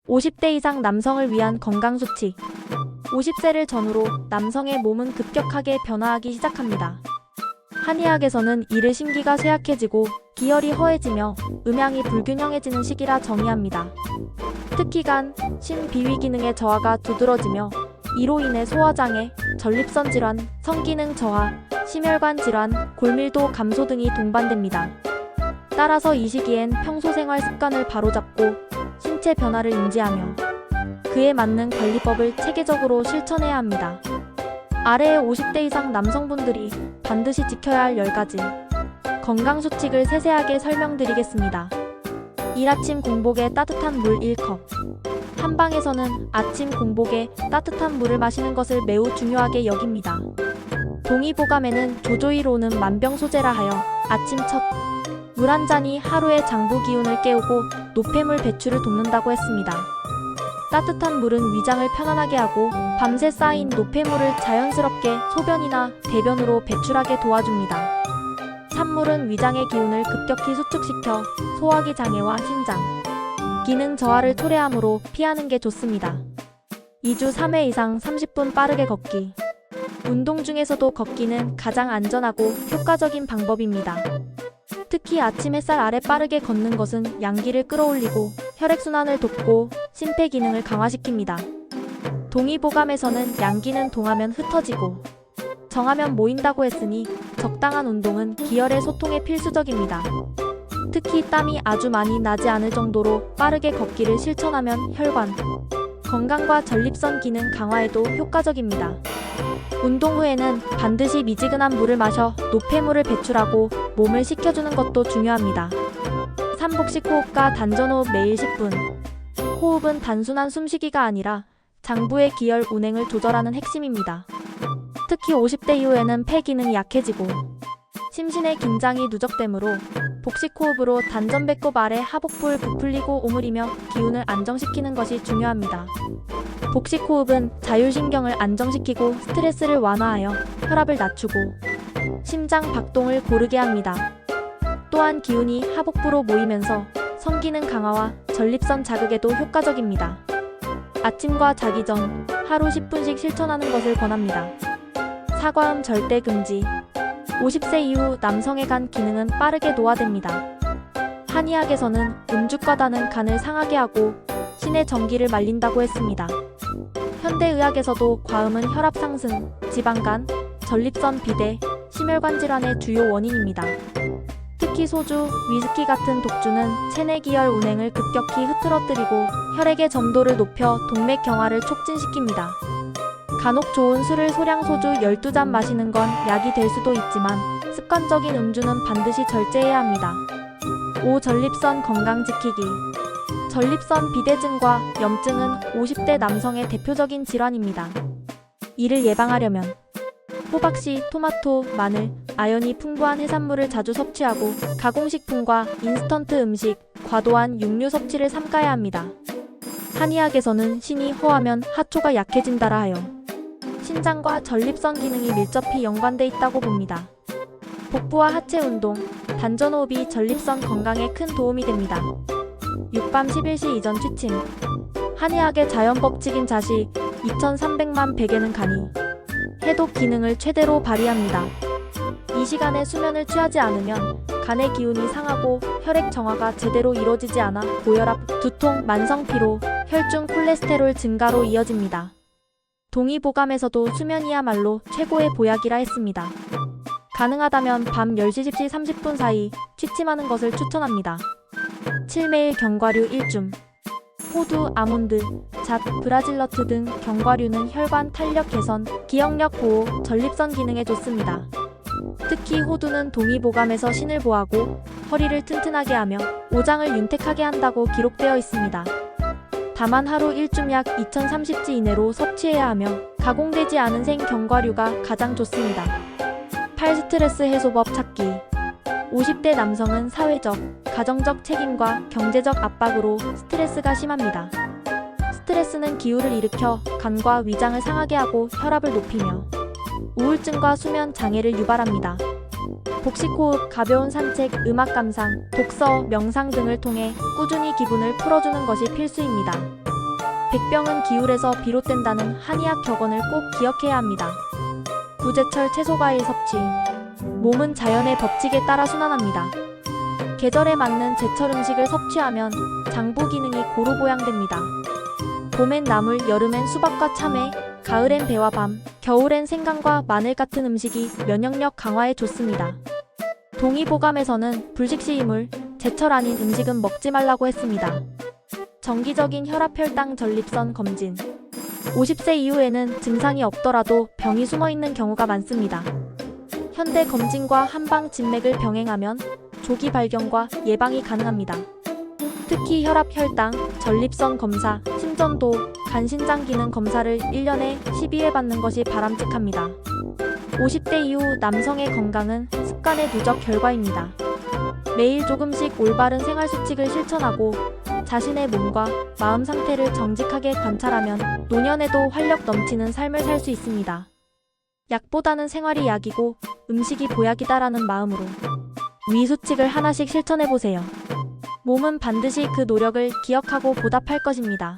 50대 이상 남성을 위한 건강수칙. 50세를 전후로 남성의 몸은 급격하게 변화하기 시작합니다. 한의학에서는 이를 신기가 쇠약해지고 기혈이 허해지며 음양이 불균형해지는 시기라 정의합니다. 특히 간, 신, 비위 기능의 저하가 두드러지며 이로 인해 소화장애, 전립선 질환, 성기능 저하, 심혈관 질환, 골밀도 감소 등이 동반됩니다. 따라서 이 시기엔 평소 생활 습관을 바로잡고 신체 변화를 인지하며 그에 맞는 관리법을 체계적으로 실천해야 합니다. 아래의 50대 이상 남성분들이 반드시 지켜야 할 10가지 건강수칙을 세세하게 설명드리겠습니다. 일아침 공복에 따뜻한 물 1컵. 한방에서는 아침 공복에 따뜻한 물을 마시는 것을 매우 중요하게 여깁니다. 동의보감에는 조조이로는 만병소재라 하여 아침 첫 물 한 잔이 하루의 장부 기운을 깨우고 노폐물 배출을 돕는다고 했습니다. 따뜻한 물은 위장을 편안하게 하고 밤새 쌓인 노폐물을 자연스럽게 소변이나 대변으로 배출하게 도와줍니다. 찬물은 위장의 기운을 급격히 수축시켜 소화기 장애와 신장 기능 저하를 초래하므로 피하는 게 좋습니다. 2주 3회 이상 30분 빠르게 걷기. 운동 중에서도 걷기는 가장 안전하고 효과적인 방법입니다. 특히 아침 햇살 아래 빠르게 걷는 것은 양기를 끌어올리고 혈액순환을 돕고 심폐기능을 강화시킵니다. 동의보감에서는 양기는 동하면 흩어지고 정하면 모인다고 했으니 적당한 운동은 기혈의 소통에 필수적입니다. 특히 땀이 아주 많이 나지 않을 정도로 빠르게 걷기를 실천하면 혈관, 건강과 전립선 기능 강화에도 효과적입니다. 운동 후에는 반드시 미지근한 물을 마셔 노폐물을 배출하고 몸을 식혀주는 것도 중요합니다. 삼복식 호흡과 단전호흡 매일 10분. 호흡은 단순한 숨쉬기가 아니라 장부의 기혈 운행을 조절하는 핵심입니다. 특히 50대 이후에는 폐 기능이 약해지고 심신의 긴장이 누적되므로 복식호흡으로 단전 배꼽 아래 하복부를 부풀리고 오므리며 기운을 안정시키는 것이 중요합니다. 복식호흡은 자율신경을 안정시키고 스트레스를 완화하여 혈압을 낮추고 심장 박동을 고르게 합니다. 또한 기운이 하복부로 모이면서 성기능 강화와 전립선 자극에도 효과적입니다. 아침과 자기 전 하루 10분씩 실천하는 것을 권합니다. 사과음 절대 금지. 50세 이후 남성의 간 기능은 빠르게 노화됩니다. 한의학에서는 음주과다는 간을 상하게 하고 신의 전기를 말린다고 했습니다. 현대의학에서도 과음은 혈압 상승, 지방간, 전립선 비대, 심혈관 질환의 주요 원인입니다. 특히 소주, 위스키 같은 독주는 체내 기혈 운행을 급격히 흐트러뜨리고 혈액의 점도를 높여 동맥 경화를 촉진시킵니다. 간혹 좋은 술을 소량 소주 12잔 마시는 건 약이 될 수도 있지만 습관적인 음주는 반드시 절제해야 합니다. 5. 전립선 건강 지키기. 전립선 비대증과 염증은 50대 남성의 대표적인 질환입니다. 이를 예방하려면 호박씨, 토마토, 마늘, 아연이 풍부한 해산물을 자주 섭취하고 가공식품과 인스턴트 음식, 과도한 육류 섭취를 삼가야 합니다. 한의학에서는 신이 허하면 하초가 약해진다라 하여 신장과 전립선 기능이 밀접히 연관돼 있다고 봅니다. 복부와 하체 운동, 단전호흡이 전립선 건강에 큰 도움이 됩니다. 육밤 11시 이전 취침. 한의학의 자연법칙인 자시 2300만 베개는 가니 해독 기능을 최대로 발휘합니다. 이 시간에 수면을 취하지 않으면 간의 기운이 상하고 혈액 정화가 제대로 이루어지지 않아 고혈압, 두통, 만성피로, 혈중 콜레스테롤 증가로 이어집니다. 동의보감에서도 수면이야말로 최고의 보약이라 했습니다. 가능하다면 밤 10시 10시 30분 사이 취침하는 것을 추천합니다. 7. 매일 견과류 1줌. 호두, 아몬드, 잣, 브라질너트 등 견과류는 혈관 탄력 개선, 기억력 보호, 전립선 기능에 좋습니다. 특히 호두는 동의보감에서 신을 보하고 허리를 튼튼하게 하며 오장을 윤택하게 한다고 기록되어 있습니다. 다만 하루 1줌 약 2030지 이내로 섭취해야 하며 가공되지 않은 생 견과류가 가장 좋습니다. 8. 스트레스 해소법 찾기. 50대 남성은 사회적, 가정적 책임과 경제적 압박으로 스트레스가 심합니다. 스트레스는 기울을 일으켜 간과 위장을 상하게 하고 혈압을 높이며 우울증과 수면 장애를 유발합니다. 복식호흡, 가벼운 산책, 음악 감상, 독서, 명상 등을 통해 꾸준히 기분을 풀어주는 것이 필수입니다. 백병은 기울에서 비롯된다는 한의학 격언을 꼭 기억해야 합니다. 부제철 채소과일 섭취. 몸은 자연의 법칙에 따라 순환합니다. 계절에 맞는 제철 음식을 섭취하면 장부 기능이 고루 보양됩니다. 봄엔 나물, 여름엔 수박과 참외, 가을엔 배와 밤, 겨울엔 생강과 마늘 같은 음식이 면역력 강화에 좋습니다. 동의보감에서는 불식시 이물, 제철 아닌 음식은 먹지 말라고 했습니다. 정기적인 혈압, 혈당, 전립선 검진. 50세 이후에는 증상이 없더라도 병이 숨어있는 경우가 많습니다. 현대 검진과 한방 진맥을 병행하면 조기 발견과 예방이 가능합니다. 특히 혈압, 혈당, 전립선 검사, 심전도, 간신장 기능 검사를 1년에 12회 받는 것이 바람직합니다. 50대 이후 남성의 건강은 습관의 누적 결과입니다. 매일 조금씩 올바른 생활 수칙을 실천하고 자신의 몸과 마음 상태를 정직하게 관찰하면 노년에도 활력 넘치는 삶을 살 수 있습니다. 약보다는 생활이 약이고 음식이 보약이다라는 마음으로 위 수칙을 하나씩 실천해보세요. 몸은 반드시 그 노력을 기억하고 보답할 것입니다.